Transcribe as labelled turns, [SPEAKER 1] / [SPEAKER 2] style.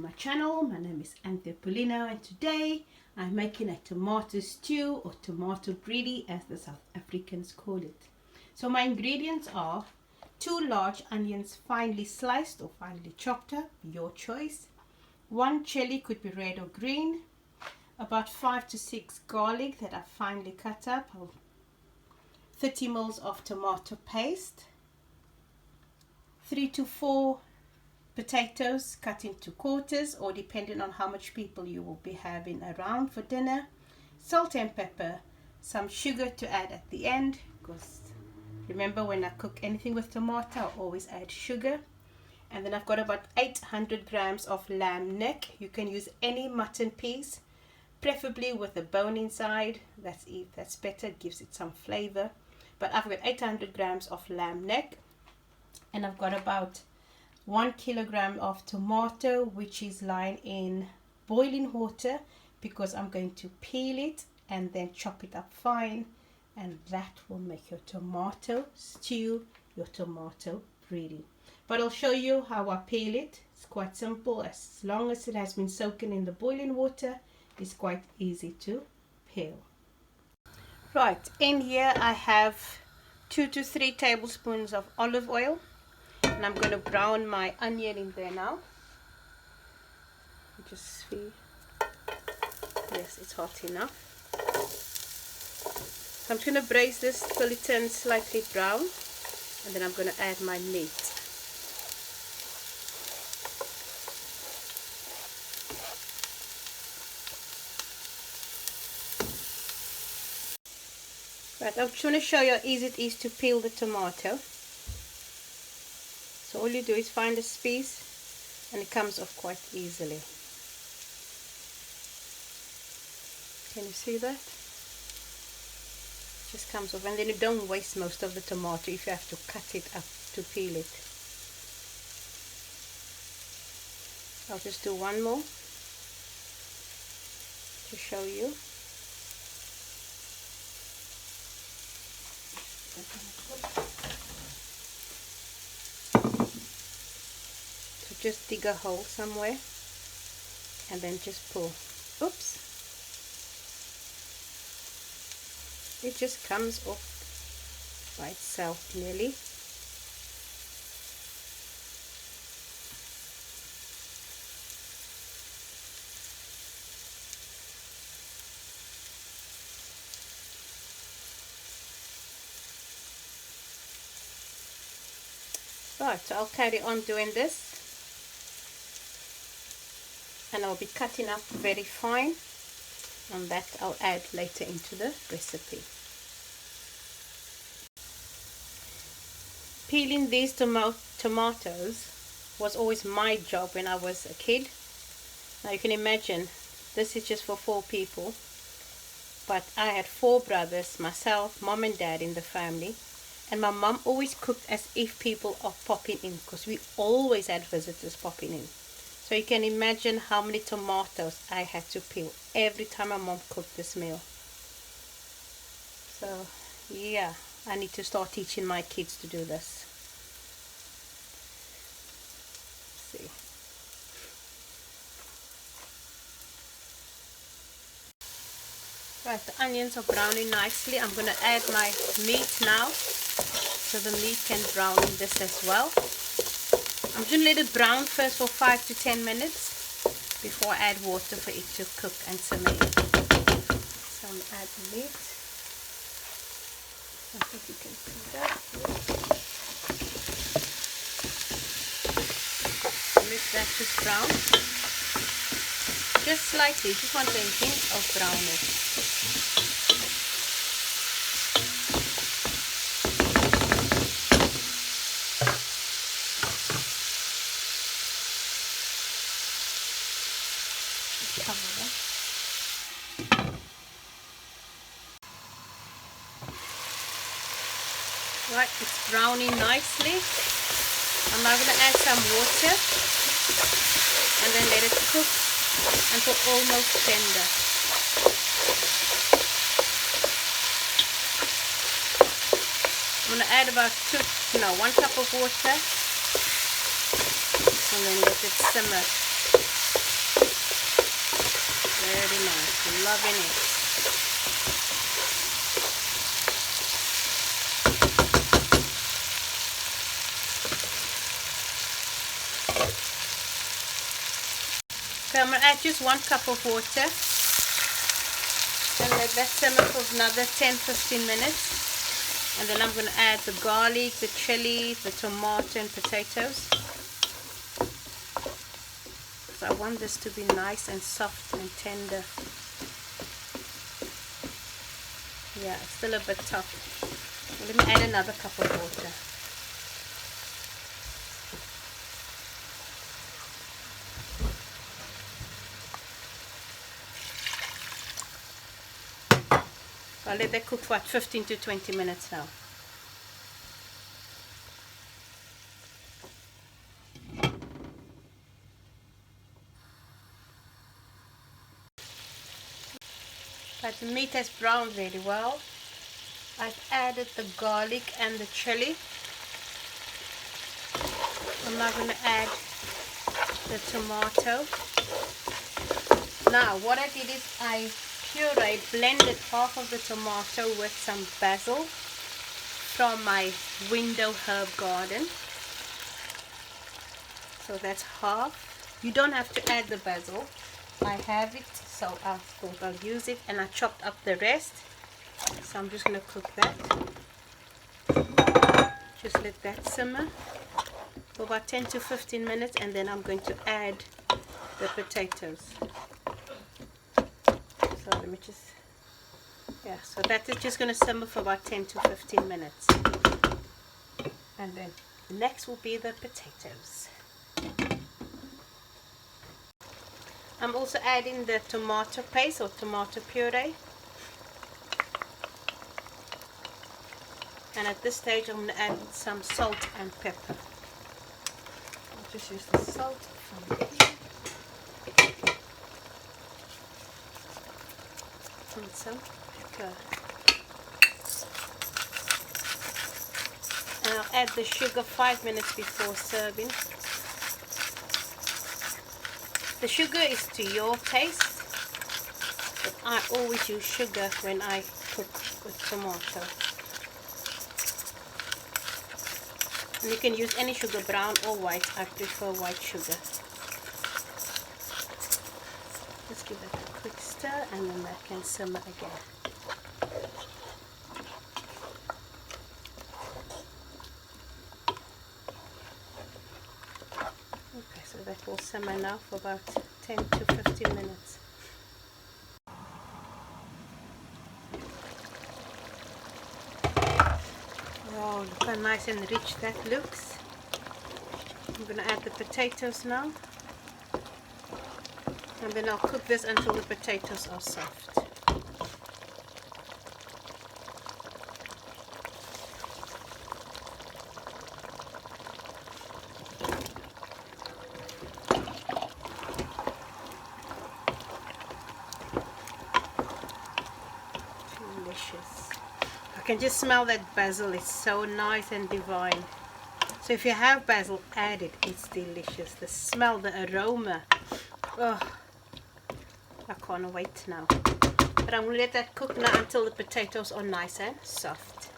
[SPEAKER 1] to my channel. My name is Anthea and today I'm making a tomato stew or tomato bredie as the South Africans call it. So my ingredients are 2 large onions finely sliced or finely chopped up, your choice. 1 chili, could be red or green. About 5 to 6 garlic that I've finely cut up. 30 ml of tomato paste. 3 to 4 potatoes cut into quarters, or depending on how much people you will be having around for dinner. Salt and pepper. Some sugar to add at the end, because remember, when I cook anything with tomato I always add sugar. And then I've got about 800 grams of lamb neck. You can use any mutton piece, preferably with a bone inside. That's better, it gives it some flavor. But I've got 800 grams of lamb neck, and I've got about 1 kilogram of tomato, which is lying in boiling water, because I'm going to peel it and then chop it up fine, and that will make your tomato stew, your tomato bredie. But I'll show you how I peel it. It's quite simple. As long as it has been soaking in the boiling water, it's quite easy to peel. Right, in here I have 2 to 3 tablespoons of olive oil. And I'm going to brown my onion in there now. Just see. Yes, it's hot enough. So I'm just going to braise this till it turns slightly brown. And then I'm going to add my meat. Right, I'm just going to show you how easy it is to peel the tomato. So all you do is find a piece and it comes off quite easily. Can you see that? It just comes off, and then you don't waste most of the tomato if you have to cut it up to peel it. I'll just do one more to show you. Just dig a hole somewhere and then just pull. Oops, it just comes off by itself nearly. Right, so I'll carry on doing this. And I'll be cutting up very fine, and that I'll add later into the recipe. Peeling these tomatoes was always my job when I was a kid. Now you can imagine, this is just for 4 people, but I had 4 brothers, myself, mom and dad in the family, and my mom always cooked as if people are popping in, because we always had visitors popping in. So you can imagine how many tomatoes I had to peel every time my mom cooked this meal. So yeah, I need to start teaching my kids to do this. Let's see. Right, the onions are browning nicely. I'm going to add my meat now, so the meat can brown in this as well. I'm just going to let it brown first for 5 to 10 minutes before I add water for it to cook and simmer in. So I'm going to add the meat. I think you can see that. Let that just brown. Just slightly, just want a hint of brownness. Right, it's browning nicely. I'm now going to add some water and then let it cook until almost tender. I'm going to add about 1 cup of water and then let it simmer. Very nice. Loving it. So I'm going to add just 1 cup of water and let that simmer for another 10-15 minutes. And then I'm going to add the garlic, the chili, the tomato and potatoes. So I want this to be nice and soft and tender. Yeah, it's still a bit tough. Let me add another cup of water. I'll let that cook for 15 to 20 minutes now. But the meat has browned very well. I've added the garlic and the chili. I'm now going to add the tomato. Now what I did is I blended half of the tomato with some basil from my window herb garden. So that's half. You don't have to add the basil. I have it, so I thought I'll use it, and I chopped up the rest. So I'm just going to cook that. Just let that simmer for about 10 to 15 minutes, and then I'm going to add the potatoes. So let me just, so that is just going to simmer for about 10 to 15 minutes. And then next will be the potatoes. I'm also adding the tomato paste or tomato puree. And at this stage I'm going to add some salt and pepper. I'll just use the salt from here. And some pepper. And I'll add the sugar 5 minutes before serving. The sugar is to your taste, but I always use sugar when I cook with tomato. And you can use any sugar, brown or white. I prefer white sugar. Just give it a quick stir and then that can simmer again. Okay, so that will simmer now for about 10 to 15 minutes. Oh, look how nice and rich that looks. I'm going to add the potatoes now. And then I'll cook this until the potatoes are soft. Delicious. I can just smell that basil. It's so nice and divine. So if you have basil, add it. It's delicious. The smell, the aroma. Oh, I can't wait now. But I'm going to let that cook now until the potatoes are nice and soft.